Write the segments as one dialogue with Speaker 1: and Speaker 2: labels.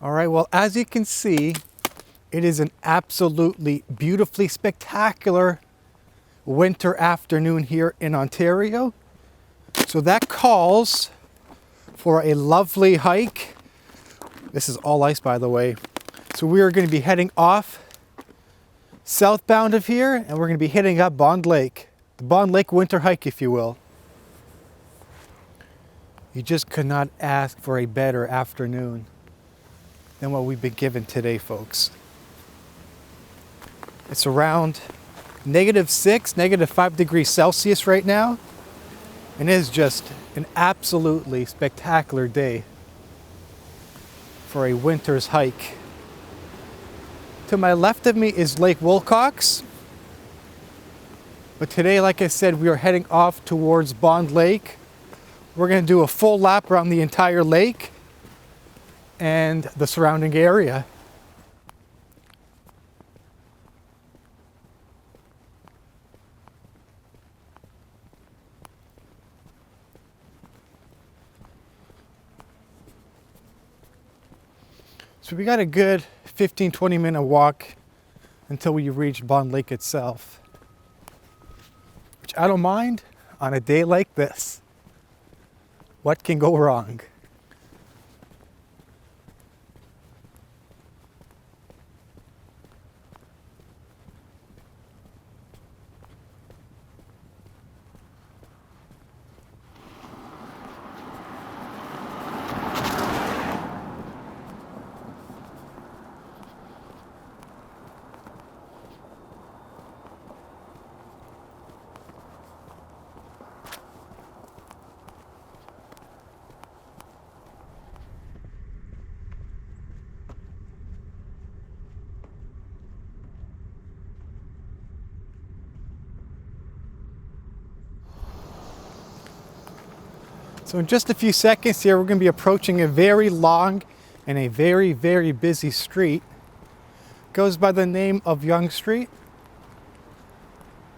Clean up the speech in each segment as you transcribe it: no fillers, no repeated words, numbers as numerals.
Speaker 1: All right, well, as you can see, it is an absolutely beautifully spectacular winter afternoon here in Ontario. So that calls for a lovely hike. This is all ice, by the way. So we are going to be heading off southbound of here, and we're going to be hitting up Bond Lake. The Bond Lake winter hike, if you will. You just could not ask for a better afternoon than what we've been given today, folks. It's around -6, -5 degrees Celsius right now. And it is just an absolutely spectacular day for a winter's hike. To my left of me is Lake Wilcox. But today, like I said, we are heading off towards Bond Lake. We're going to do a full lap around the entire lake and the surrounding area. So we got a good 15-20 minute walk until we reach Bond Lake itself, which I don't mind on a day like this. What can go wrong? So in just a few seconds here, we're going to be approaching a very long and a very, very busy street. It goes by the name of Yonge Street.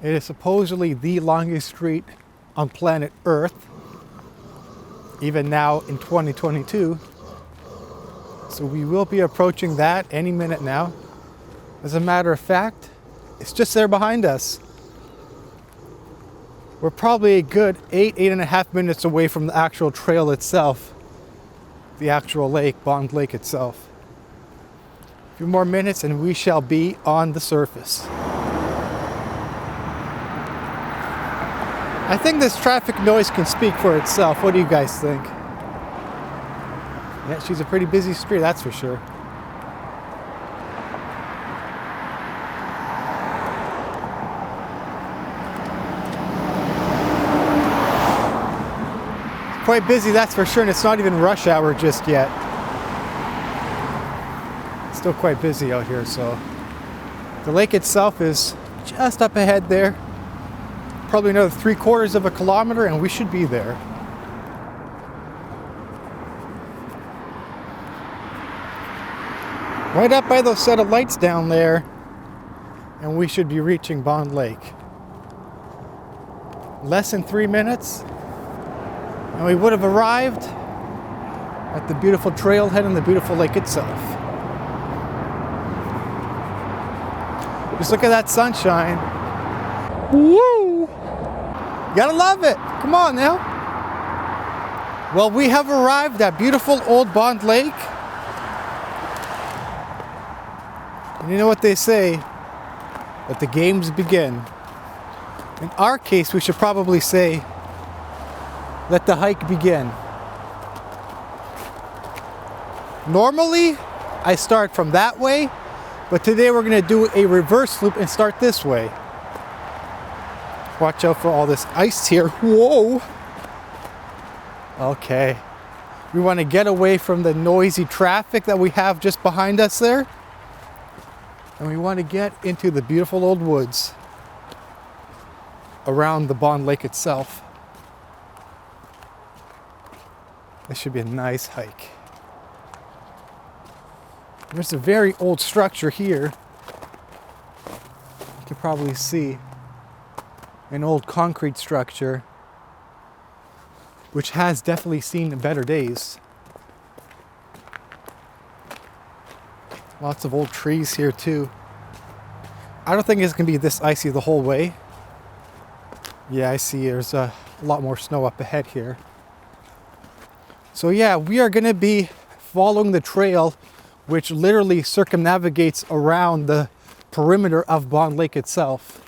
Speaker 1: It is supposedly the longest street on planet Earth, even now in 2022. So we will be approaching that any minute now. As a matter of fact, it's just there behind us. We're probably a good 8.5 minutes away from the actual trail itself, the actual lake, Bond Lake itself. A few more minutes and we shall be on the surface. I think this traffic noise can speak for itself. What do you guys think? Yeah, she's a pretty busy street, that's for sure. Quite busy, that's for sure, and it's not even rush hour just yet. It's still quite busy out here, so. The lake itself is just up ahead there. Probably another 3/4 of a kilometer and we should be there. Right up by those set of lights down there, and we should be reaching Bond Lake. Less than 3 minutes. And we would have arrived at the beautiful trailhead and the beautiful lake itself. Just look at that sunshine. Woo! You gotta love it. Come on now. Well, we have arrived at beautiful old Bond Lake. And you know what they say? Let the games begin. In our case, we should probably say, let the hike begin. Normally, I start from that way, but today we're going to do a reverse loop and start this way. Watch out for all this ice here. Whoa! Okay. We want to get away from the noisy traffic that we have just behind us there. And we want to get into the beautiful old woods around the Bond Lake itself. This should be a nice hike. There's a very old structure here. You can probably see an old concrete structure which has definitely seen better days. Lots of old trees here too. I don't think it's gonna be this icy the whole way. Yeah, I see there's a lot more snow up ahead here. So yeah, we are gonna be following the trail which literally circumnavigates around the perimeter of Bond Lake itself.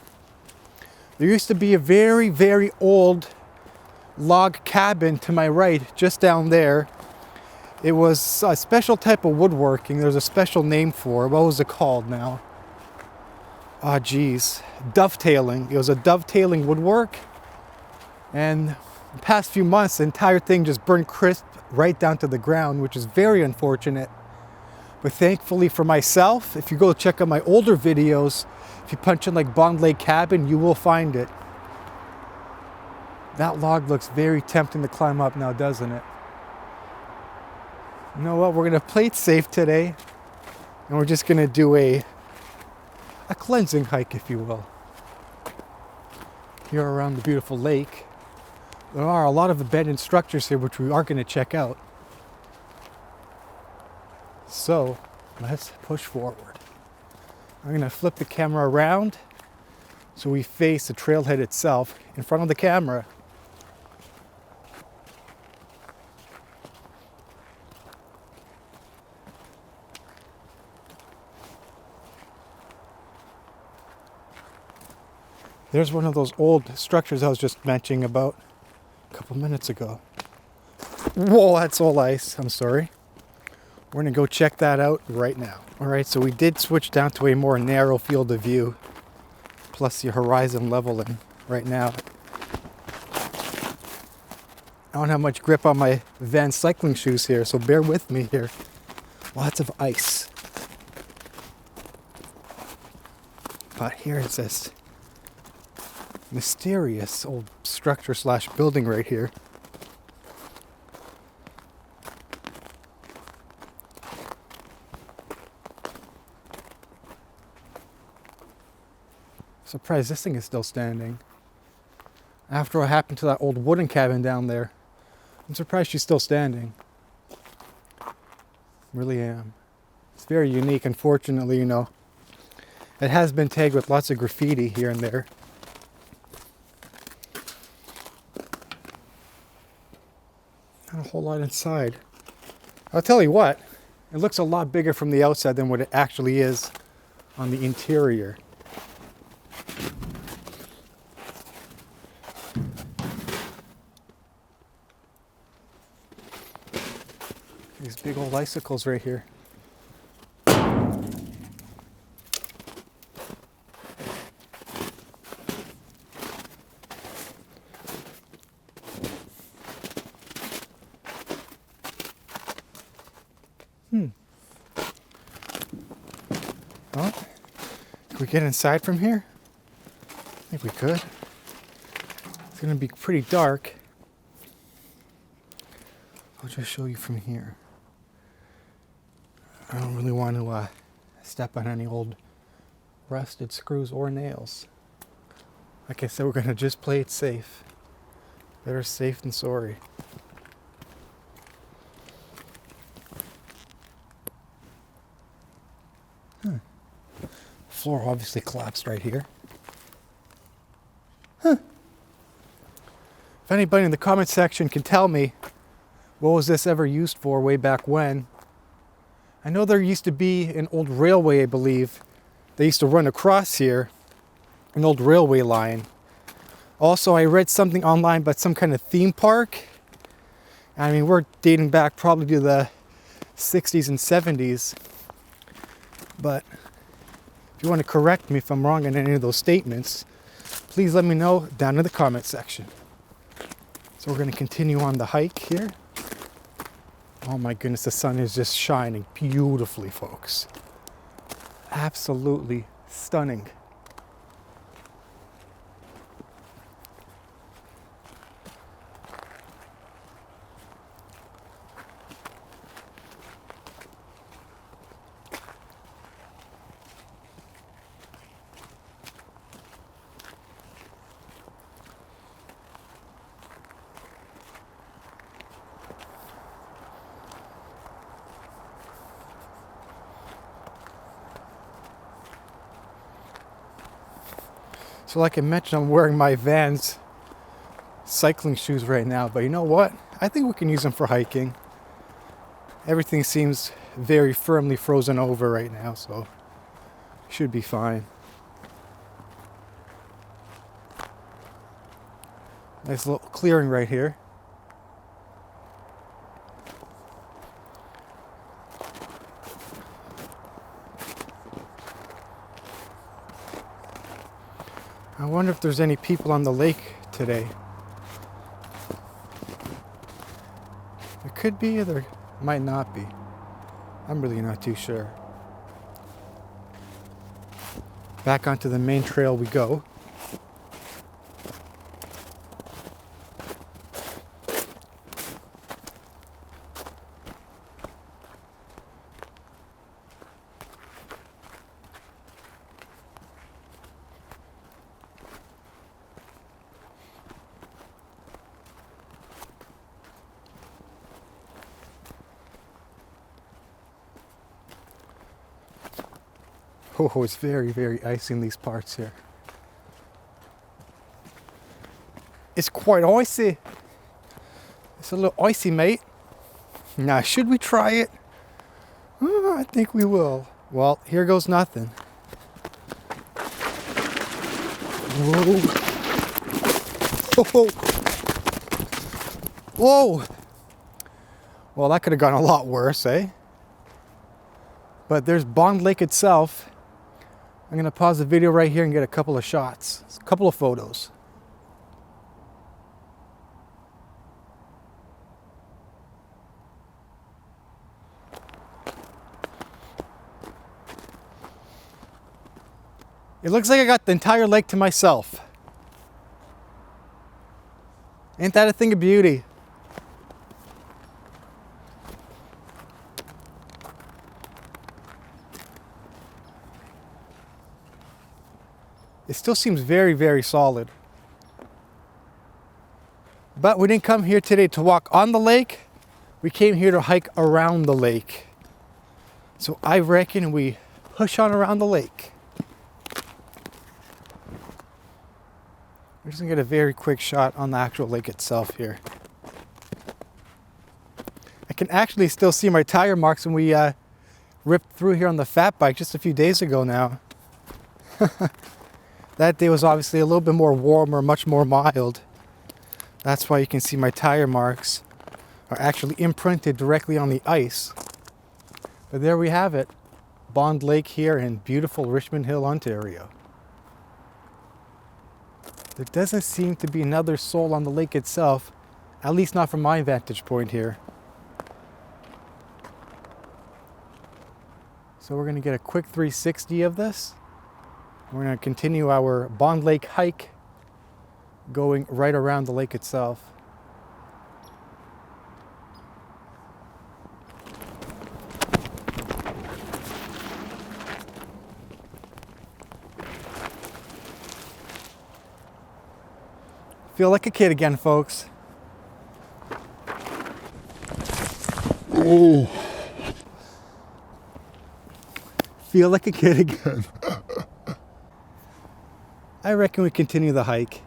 Speaker 1: There used to be a very, very old log cabin to my right, just down there. It was a special type of woodworking. There's a special name for it. What was it called now? Ah, geez. Dovetailing. It was a dovetailing woodwork. And the past few months, the entire thing just burned crisp right down to the ground, which is very unfortunate. But thankfully for myself, if you go check out my older videos, if you punch in like Bond Lake Cabin, you will find it. That log looks very tempting to climb up now, doesn't it? You know what? We're gonna play it safe today, and we're just gonna do a cleansing hike, if you will. Here around the beautiful lake, there are a lot of abandoned structures here, which we are gonna check out. So let's push forward. I'm gonna flip the camera around so we face the trailhead itself in front of the camera. There's one of those old structures I was just mentioning about a couple minutes ago. Whoa, that's all ice. I'm sorry. We're gonna go check that out right now. All right, so we did switch down to a more narrow field of view, plus the horizon leveling right now. I don't have much grip on my Vans cycling shoes here, so bear with me here. Lots of ice. But here is this mysterious old structure slash building right here. Surprised this thing is still standing. After what happened to that old wooden cabin down there, I'm surprised she's still standing. Really am. It's very unique. Unfortunately, you know, it has been tagged with lots of graffiti here and there. Not a whole lot inside. I'll tell you what, it looks a lot bigger from the outside than what it actually is on the interior. These big old icicles right here. Well, can we get inside from here? I think we could. It's going to be pretty dark. I'll just show you from here. I don't really want to step on any old rusted screws or nails. Like I said, we're going to just play it safe. Better safe than sorry. Floor obviously collapsed right here. If anybody in the comment section can tell me what was this ever used for way back when. I know there used to be an old railway, I believe. They used to run across here, an old railway line. Also, I read something online about some kind of theme park. I mean, we're dating back probably to the 60s and 70s. But if you want to correct me if I'm wrong in any of those statements, please let me know down in the comment section. So we're going to continue on the hike here. Oh my goodness, the sun is just shining beautifully, folks. Absolutely stunning. So like I mentioned, I'm wearing my Vans cycling shoes right now, but you know what? I think we can use them for hiking. Everything seems very firmly frozen over right now, so should be fine. Nice little clearing right here. I wonder if there's any people on the lake today. There could be, or there might not be. I'm really not too sure. Back onto the main trail we go. Oh, it's very, very icy in these parts here. It's quite icy. It's a little icy, mate. Now, should we try it? I think we will. Well, here goes nothing. Whoa. Whoa. Whoa. Well, that could have gone a lot worse, eh? But there's Bond Lake itself. I'm going to pause the video right here and get a couple of shots, a couple of photos. It looks like I got the entire lake to myself. Ain't that a thing of beauty? It still seems very, very solid. But we didn't come here today to walk on the lake. We came here to hike around the lake. So I reckon we push on around the lake. We're just gonna get a very quick shot on the actual lake itself here. I can actually still see my tire marks when we ripped through here on the fat bike just a few days ago now. That day was obviously a little bit more warmer, much more mild. That's why you can see my tire marks are actually imprinted directly on the ice. But there we have it, Bond Lake here in beautiful Richmond Hill, Ontario. There doesn't seem to be another soul on the lake itself, at least not from my vantage point here. So we're gonna get a quick 360 of this. We're going to continue our Bond Lake hike going right around the lake itself. Feel like a kid again, folks. Oh. Feel like a kid again. I reckon we continue the hike.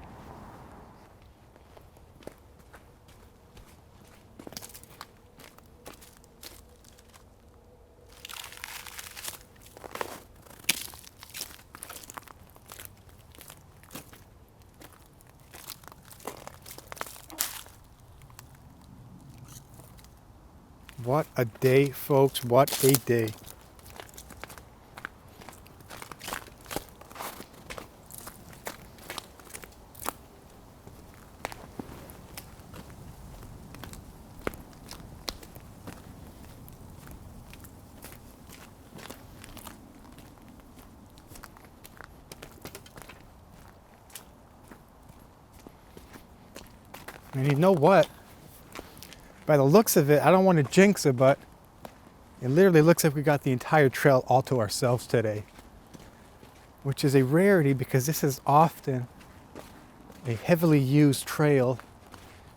Speaker 1: What a day, folks. What a day. And you know what? By the looks of it, I don't want to jinx it, but it literally looks like we got the entire trail all to ourselves today. Which is a rarity because this is often a heavily used trail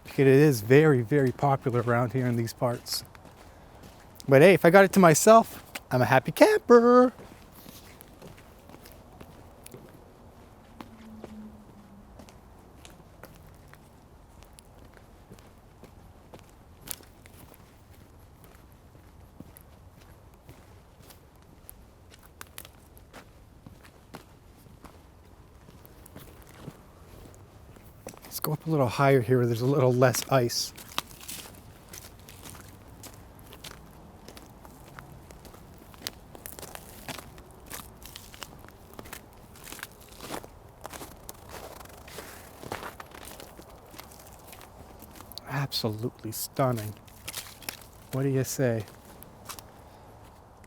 Speaker 1: because it is very, very popular around here in these parts. But hey, if I got it to myself, I'm a happy camper. Go up a little higher here where there's a little less ice. Absolutely stunning. What do you say?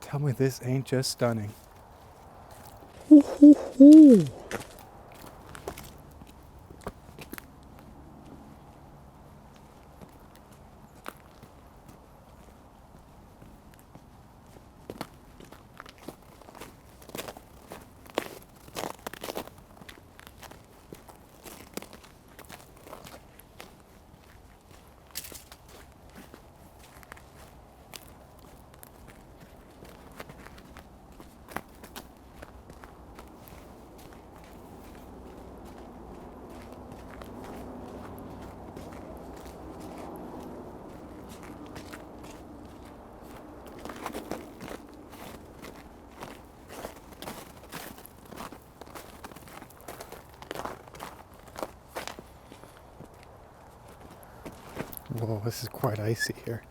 Speaker 1: Tell me this ain't just stunning. Woo-hoo-hoo. Whoa, this is quite icy here.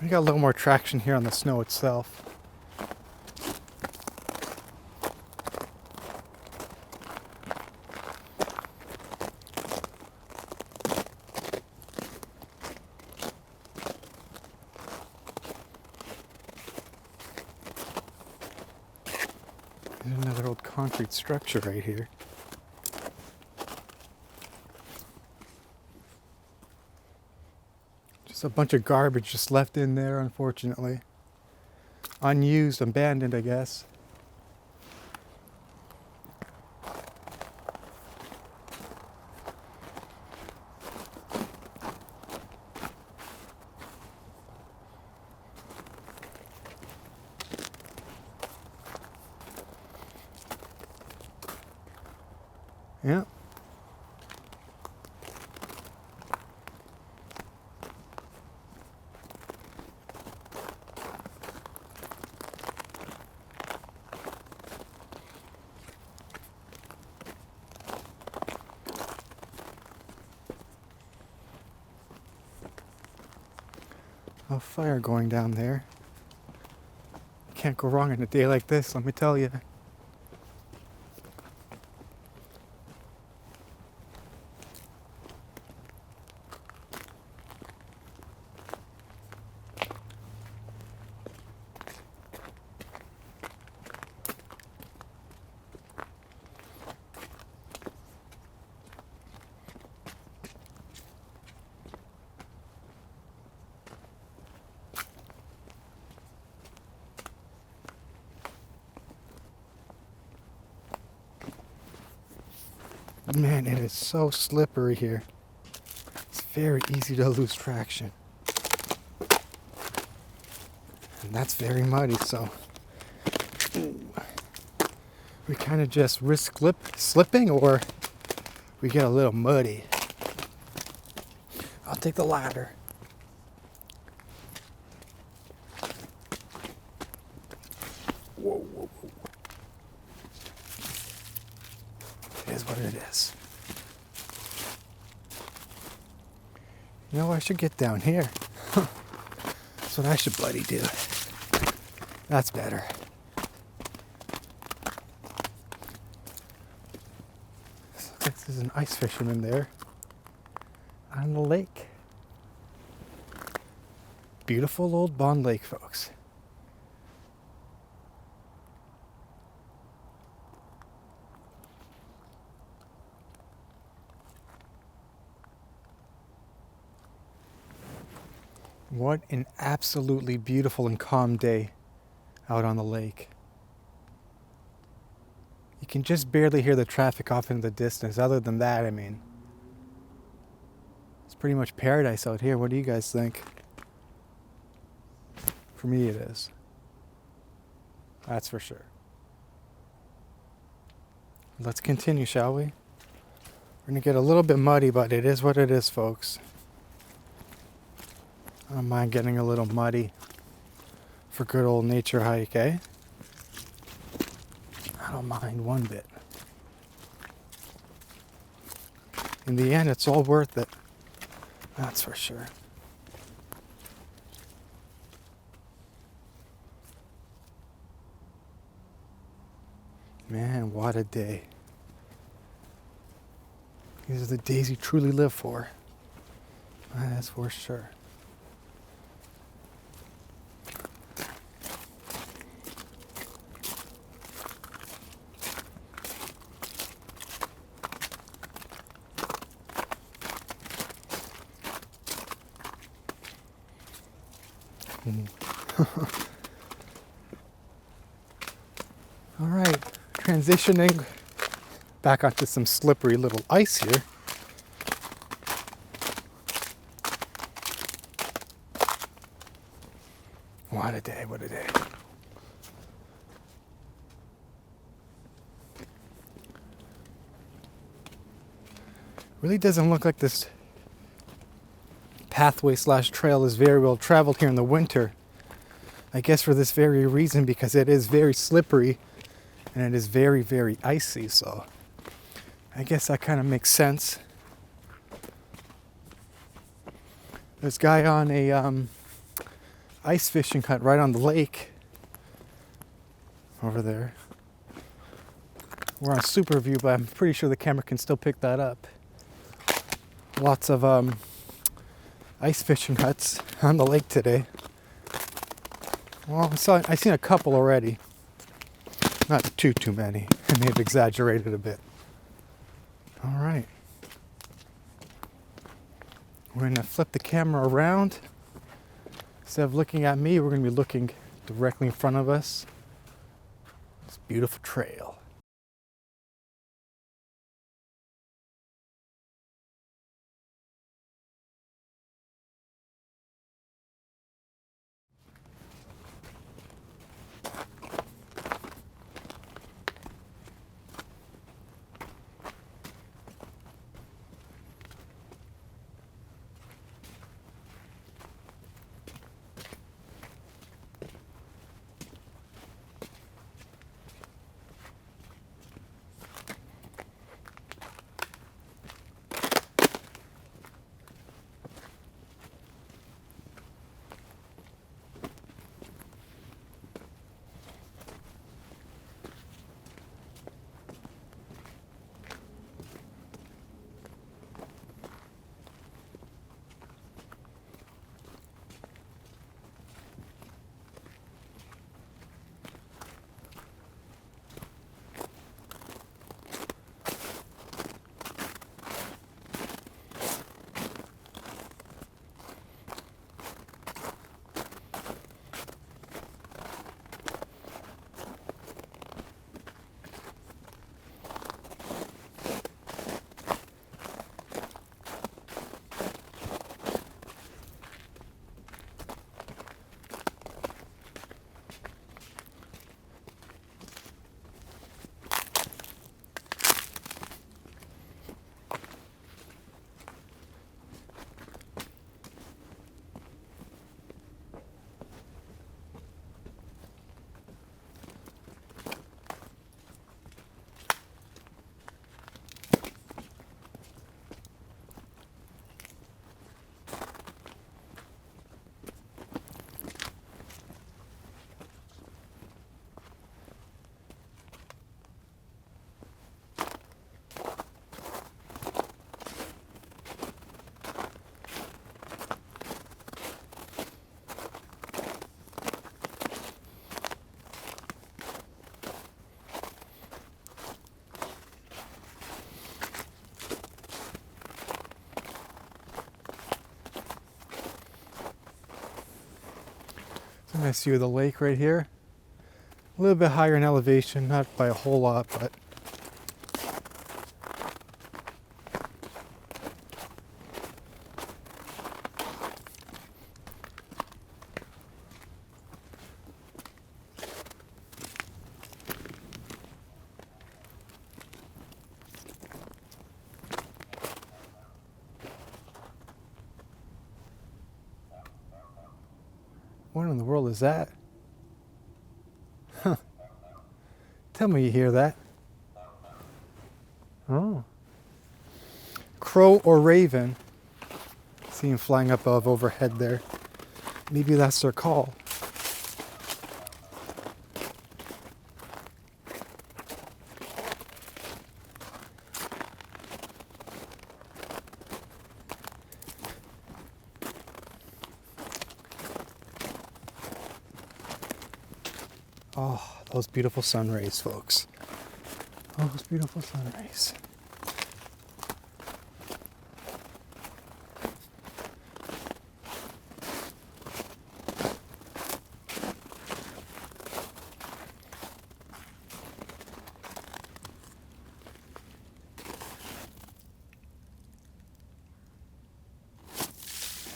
Speaker 1: We got a little more traction here on the snow itself. There's another old concrete structure right here. Just a bunch of garbage just left in there, unfortunately. Unused, abandoned, I guess. Yeah. A fire going down there. Can't go wrong in a day like this, let me tell you. Man, it is so slippery here. It's very easy to lose traction. And that's very muddy, so we kind of just risk slipping or we get a little muddy. I'll take the ladder. Whoa, whoa, whoa. It is what it is. You know, I should get down here. That's what I should bloody do. That's better. Looks like there's an ice fisherman there on the lake. Beautiful old Bond Lake, folks. What an absolutely beautiful and calm day out on the lake. You can just barely hear the traffic off in the distance. Other than that, I mean, it's pretty much paradise out here. What do you guys think? For me, it is. That's for sure. Let's continue, shall we? We're gonna get a little bit muddy, but it is what it is, folks. I don't mind getting a little muddy for good old nature hike, eh? I don't mind one bit. In the end, it's all worth it. That's for sure. Man, what a day. These are the days you truly live for. That's for sure. All right, transitioning back onto some slippery little ice here. What a day, what a day. Really doesn't look like this pathway / trail is very well traveled here in the winter. I guess for this very reason, because it is very slippery and it is very, very icy, so I guess that kind of makes sense. There's a guy on a ice fishing hut right on the lake over there. We're on super view, but I'm pretty sure the camera can still pick that up. Lots of ice fishing huts on the lake today. Well, I've seen a couple already. Not too many. I may have exaggerated a bit. All right. We're going to flip the camera around. Instead of looking at me, we're going to be looking directly in front of us. This beautiful trail. Nice view of the lake right here. A little bit higher in elevation, not by a whole lot, but what in the world is that? Huh. Tell me you hear that. Oh. Crow or raven. See him flying up above overhead there. Maybe that's their call. Oh, those beautiful sun rays, folks. Oh, those beautiful sun rays.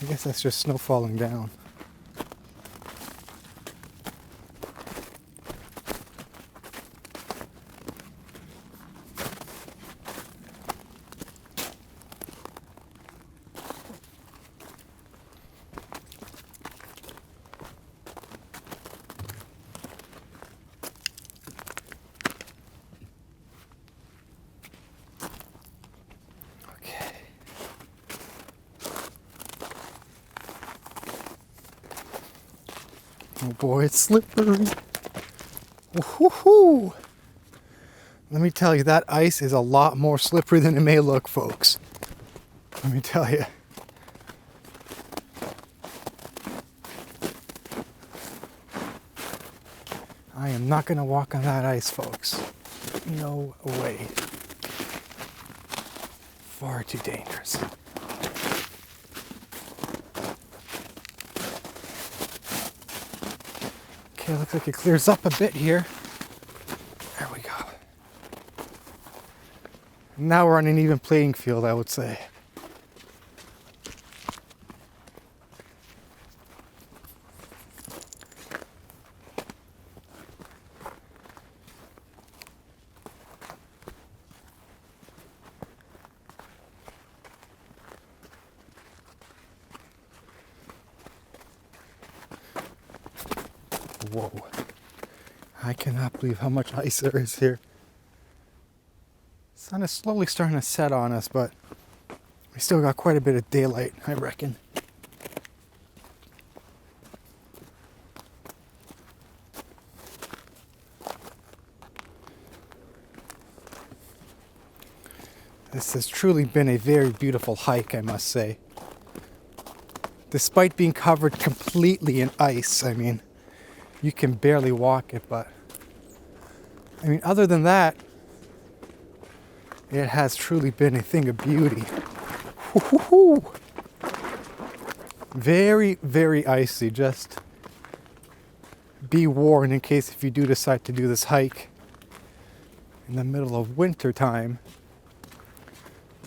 Speaker 1: I guess that's just snow falling down. Oh boy, it's slippery. Woohoo! Let me tell you, that ice is a lot more slippery than it may look, folks. Let me tell you. I am not going to walk on that ice, folks. No way. Far too dangerous. Okay, looks like it clears up a bit here. There we go. Now we're on an even playing field, I would say. Whoa. I cannot believe how much ice there is here. The sun is slowly starting to set on us, but we still got quite a bit of daylight, I reckon. This has truly been a very beautiful hike, I must say. Despite being covered completely in ice, I mean, you can barely walk it, but I mean, other than that, it has truly been a thing of beauty. Woo-hoo-hoo. Very, very icy. Just be warned in case if you do decide to do this hike in the middle of winter time,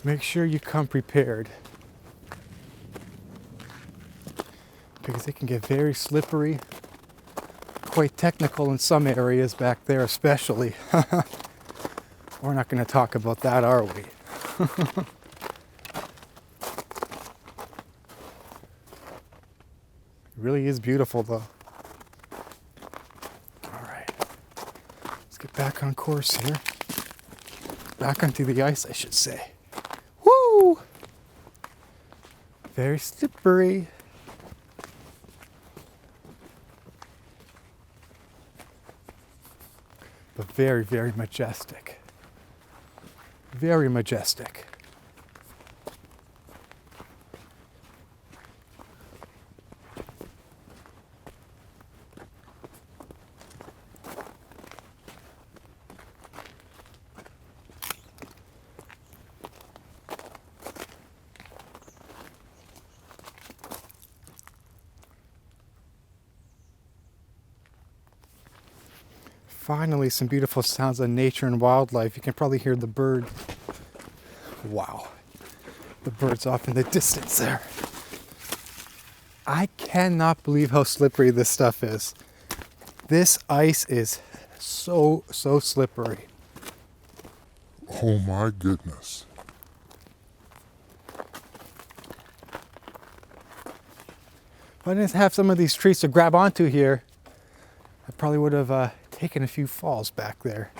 Speaker 1: make sure you come prepared, because it can get very slippery, quite technical in some areas back there especially. We're not going to talk about that, are we? It really is beautiful though. Alright, let's get back on course here. Back onto the ice, I should say. Woo! Very slippery. But very, very majestic. Very majestic. Finally, some beautiful sounds of nature and wildlife. You can probably hear the bird. Wow. The bird's off in the distance there. I cannot believe how slippery this stuff is. This ice is so slippery.
Speaker 2: Oh my goodness.
Speaker 1: If I didn't have some of these trees to grab onto here, I probably would have taken a few falls back there.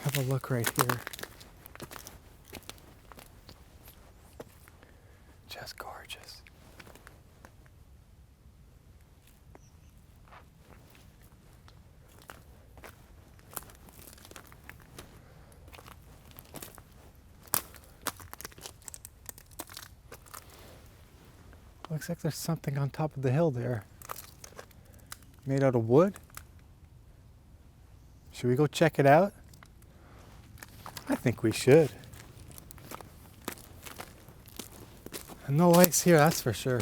Speaker 1: Have a look right here. Just gorgeous. Looks like there's something on top of the hill there. Made out of wood. Should we go check it out? I think we should. And no ice here, that's for sure.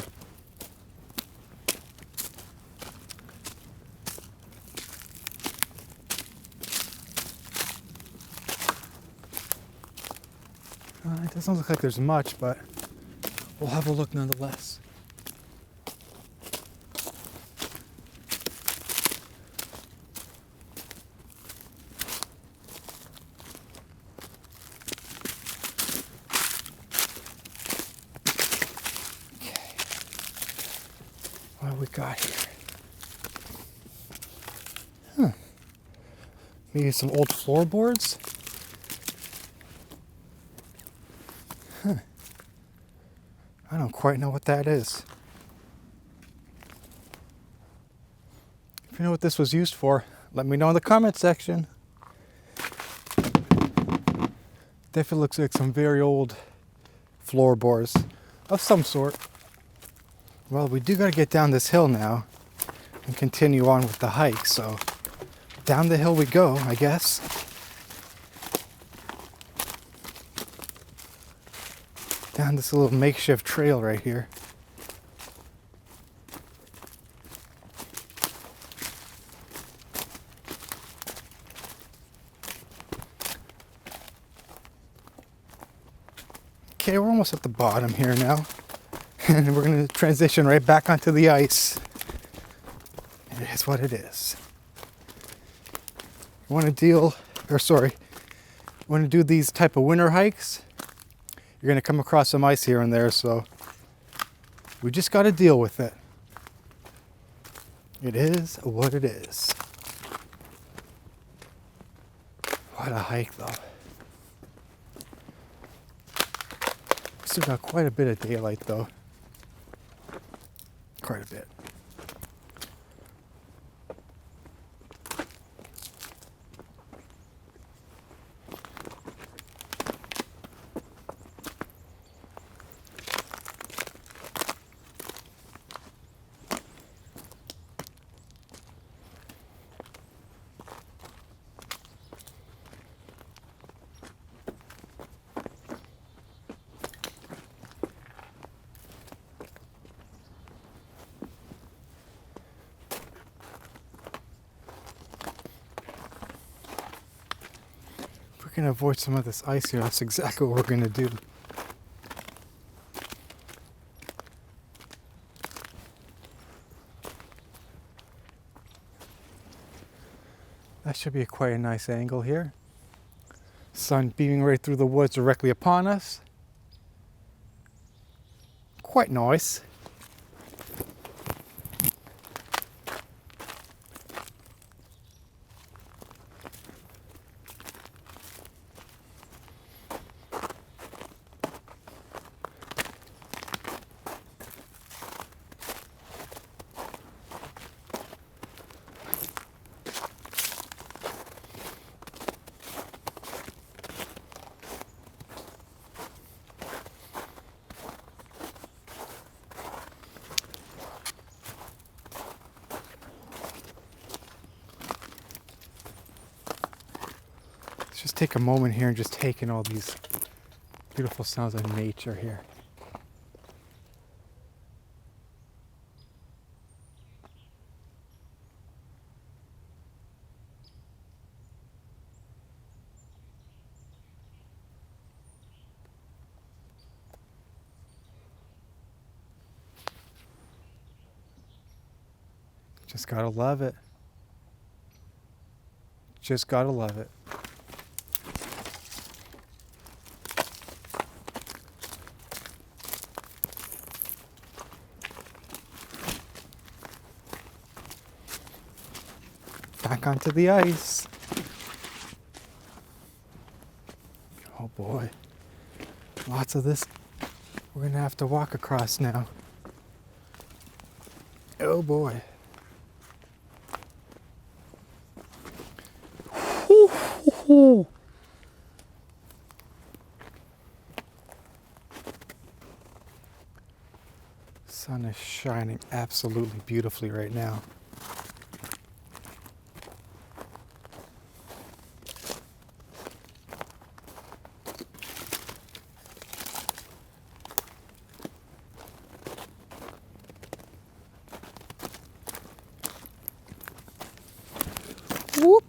Speaker 1: It doesn't look like there's much, but we'll have a look nonetheless. What do we got here? Maybe some old floorboards? I don't quite know what that is. If you know what this was used for, let me know in the comment section. Definitely looks like some very old floorboards of some sort. Well, we do got to get down this hill now and continue on with the hike, so down the hill we go, I guess. Down this little makeshift trail right here. Okay, we're almost at the bottom here now. And we're going to transition right back onto the ice. It is what it is. You want to do these type of winter hikes, you're going to come across some ice here and there, so we just got to deal with it. It is what it is. What a hike, though. Still got quite a bit of daylight, though. Quite a bit. We're going to avoid some of this ice here. That's exactly what we're going to do. That should be quite a nice angle here. Sun beaming right through the woods directly upon us. Quite nice. Just take a moment here and just take in all these beautiful sounds of nature here. Just gotta love it. Just gotta love it. Back onto the ice. Oh boy. Lots of this we're gonna have to walk across now. Oh boy. Sun is shining absolutely beautifully right now. Whoop.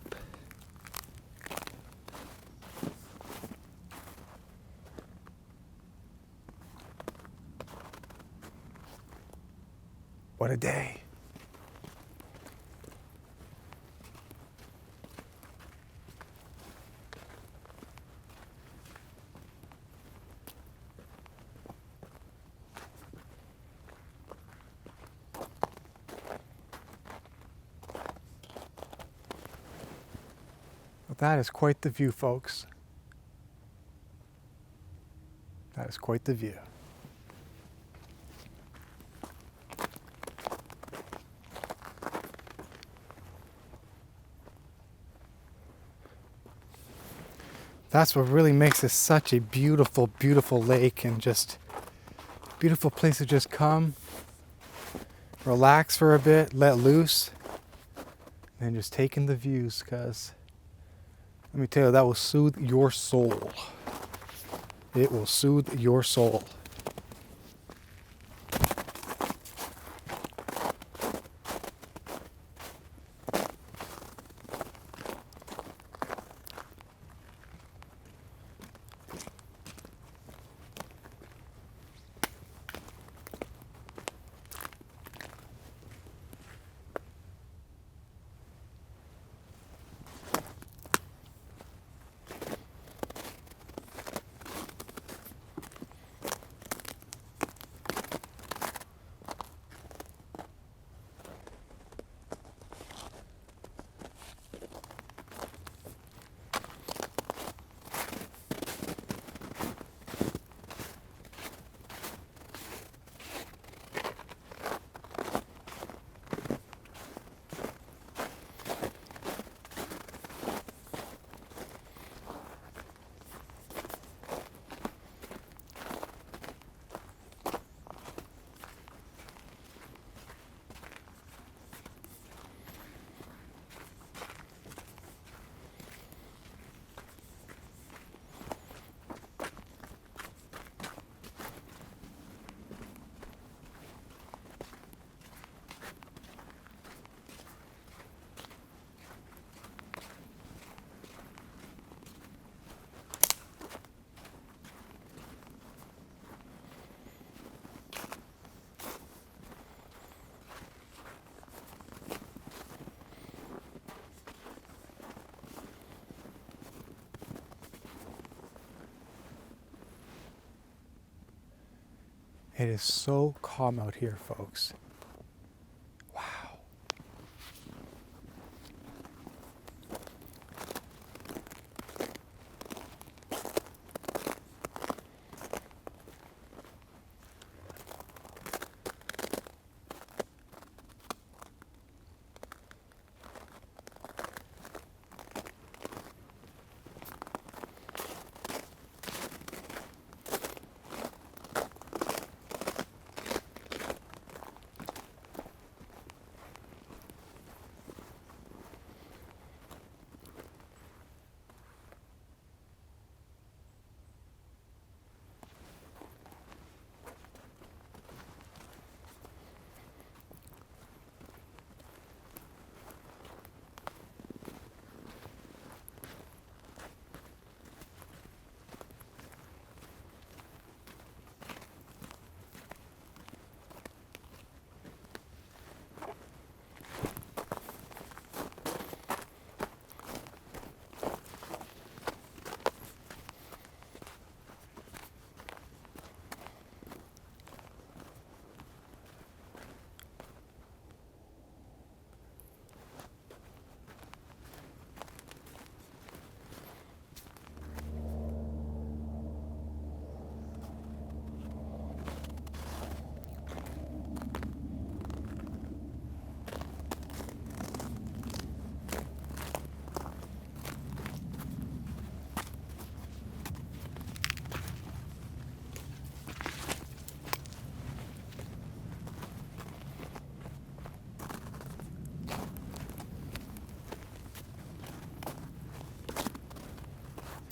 Speaker 1: What a day. Well, that is quite the view, folks. That is quite the view. That's what really makes this such a beautiful, beautiful lake, and just beautiful place to just come, relax for a bit, let loose, and just take in the views, because let me tell you, that will soothe your soul. It will soothe your soul. It is so calm out here, folks. Wow.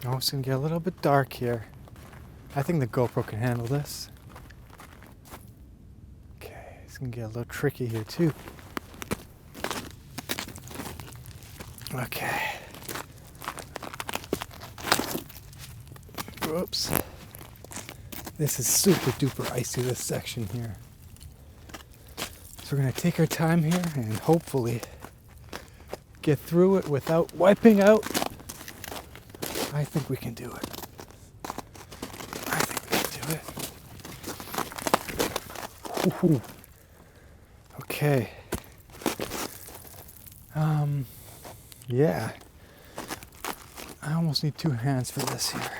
Speaker 1: Oh, it's gonna get a little bit dark here. I think the GoPro can handle this. Okay, it's gonna get a little tricky here too. Okay. Whoops. This is super duper icy, this section here. So we're gonna take our time here and hopefully get through it without wiping out. I think we can do it. I think we can do it. Ooh. Okay. Yeah. I almost need 2 hands for this here.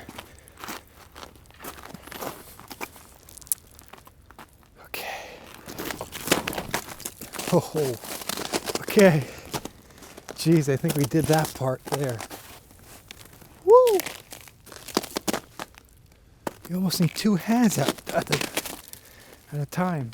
Speaker 1: Okay. Oh, okay. Geez, I think we did that part there. Woo! You almost need 2 hands at a time.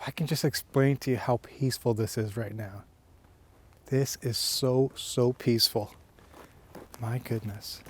Speaker 1: I can just explain to you how peaceful this is right now. This is so, so peaceful. My goodness.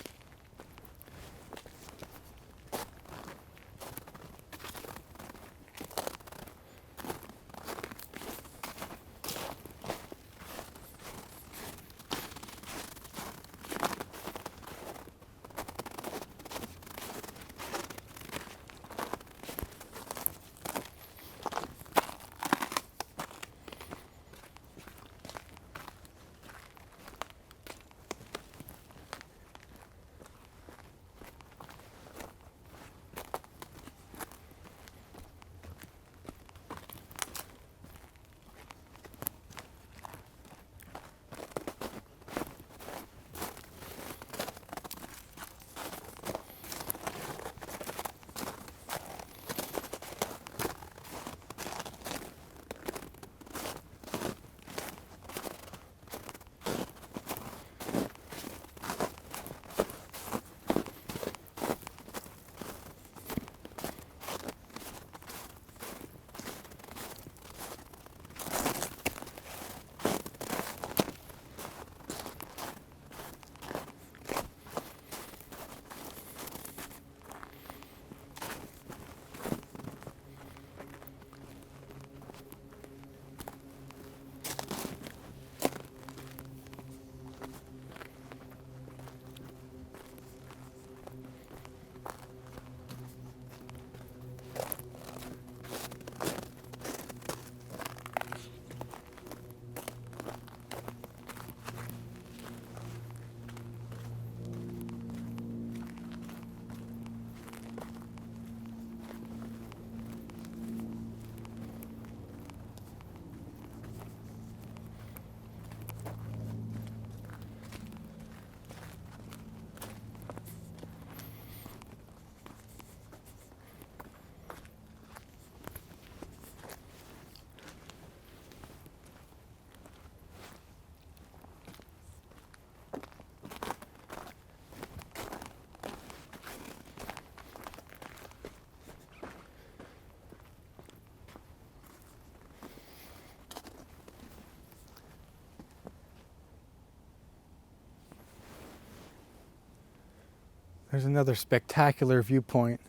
Speaker 1: There's another spectacular viewpoint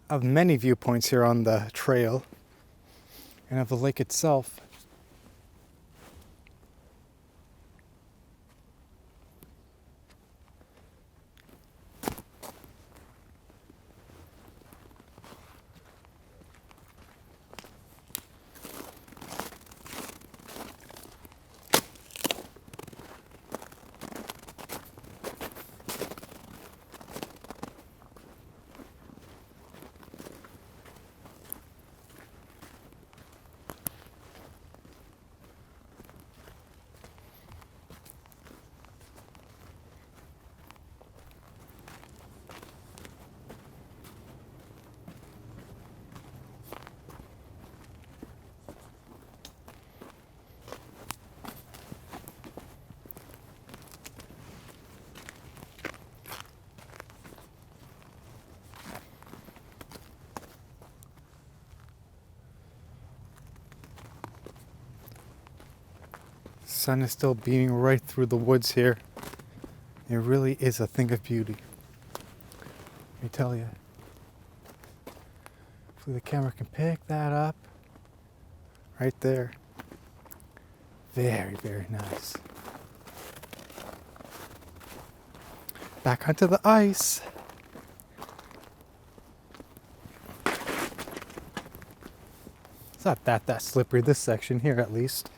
Speaker 1: of many viewpoints here on the trail and of the lake itself. Sun is still beaming right through the woods here. It really is a thing of beauty. Let me tell you. Hopefully the camera can pick that up. Right there. Very, very nice. Back onto the ice. It's not that slippery, this section here at least.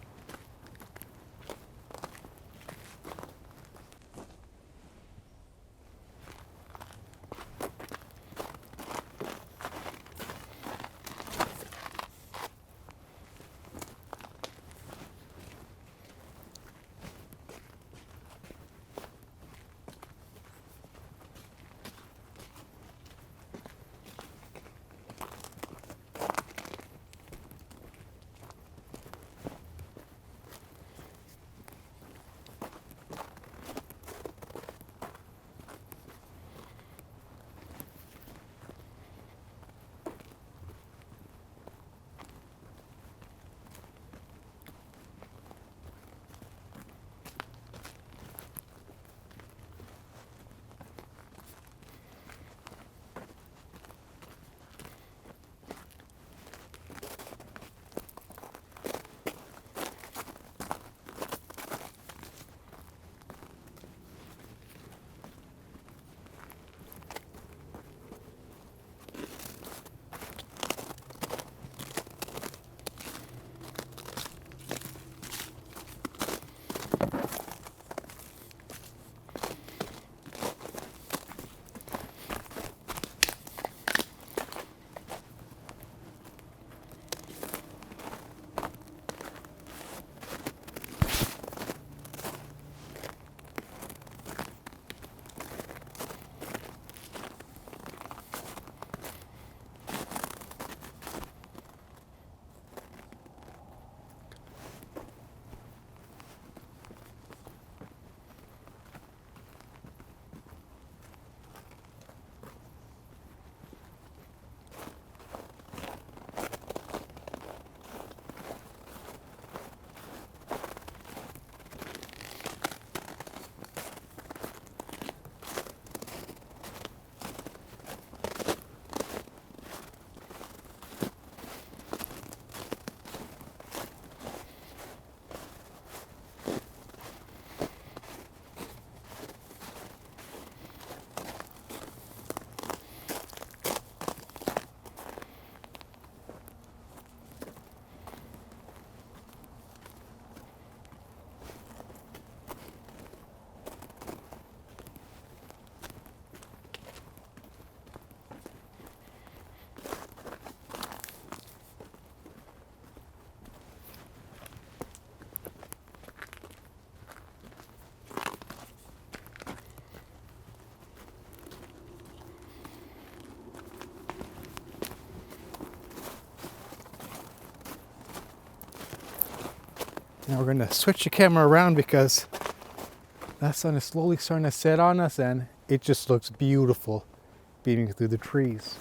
Speaker 1: Now we're going to switch the camera around because that sun is slowly starting to set on us and it just looks beautiful beaming through the trees.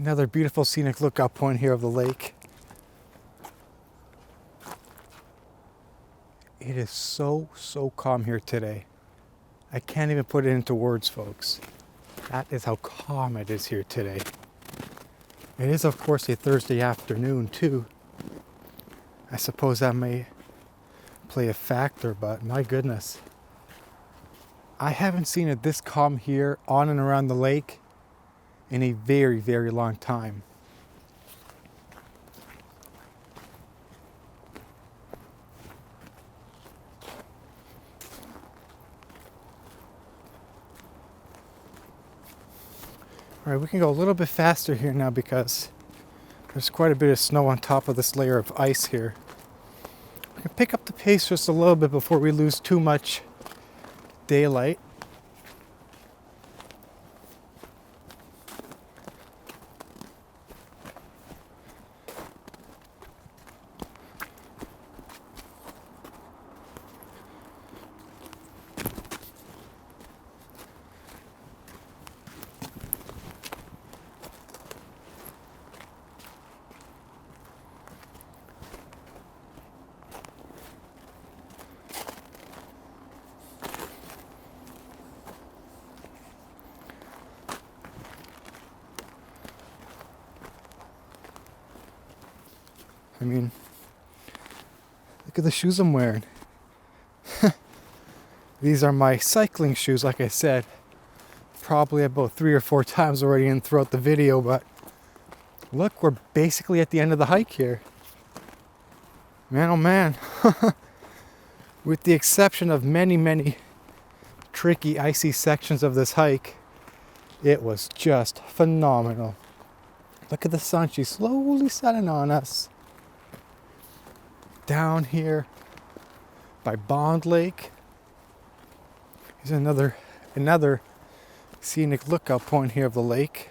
Speaker 1: Another beautiful scenic lookout point here of the lake. It is so calm here today. I can't even put it into words, folks. That is how calm it is here today. It is, of course, a Thursday afternoon, too. I suppose that may play a factor, but my goodness. I haven't seen it this calm here on and around the lake in a very long time. All right, we can go a little bit faster here now because there's quite a bit of snow on top of this layer of ice here. We can pick up the pace just a little bit before we lose too much daylight. I mean, look at the shoes I'm wearing. These are my cycling shoes, like I said. Probably about 3 or 4 times already in throughout the video, but look, we're basically at the end of the hike here. Man, oh man. With the exception of many tricky, icy sections of this hike, it was just phenomenal. Look at the sun, she's slowly setting on us. Down here by Bond Lake. Here's another scenic lookout point here of the lake.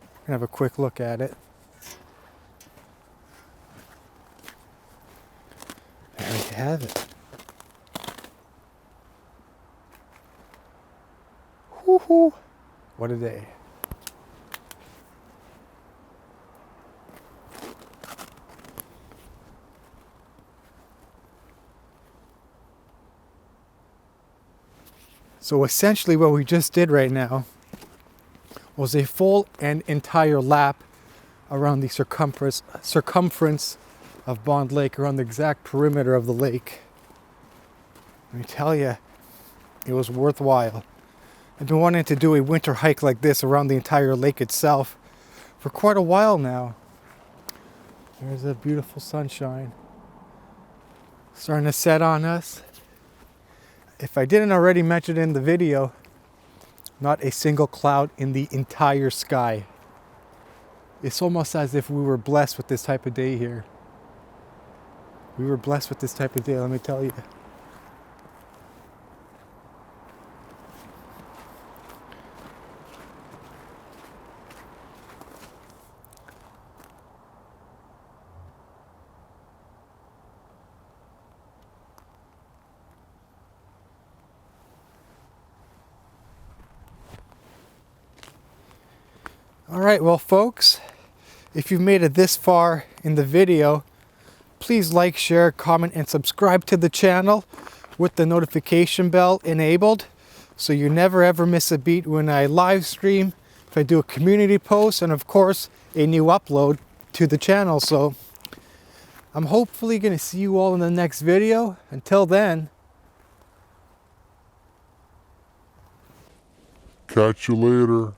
Speaker 1: We're gonna have a quick look at it. There we have it. Woohoo! What a day. So essentially what we just did right now was a full and entire lap around the circumference of Bond Lake, around the exact perimeter of the lake. Let me tell you, it was worthwhile. I've been wanting to do a winter hike like this around the entire lake itself for quite a while now. There's a beautiful sunshine starting to set on us. If I didn't already mention it in the video, not a single cloud in the entire sky. It's almost as if we were blessed with this type of day here. We were blessed with this type of day, let me tell you. All right, well folks, if you've made it this far in the video, please like, share, comment, and subscribe to the channel with the notification bell enabled so you never ever miss a beat when I live stream, if I do a community post, and of course a new upload to the channel. So I'm hopefully going to see you all in the next video. Until then,
Speaker 2: Catch you later.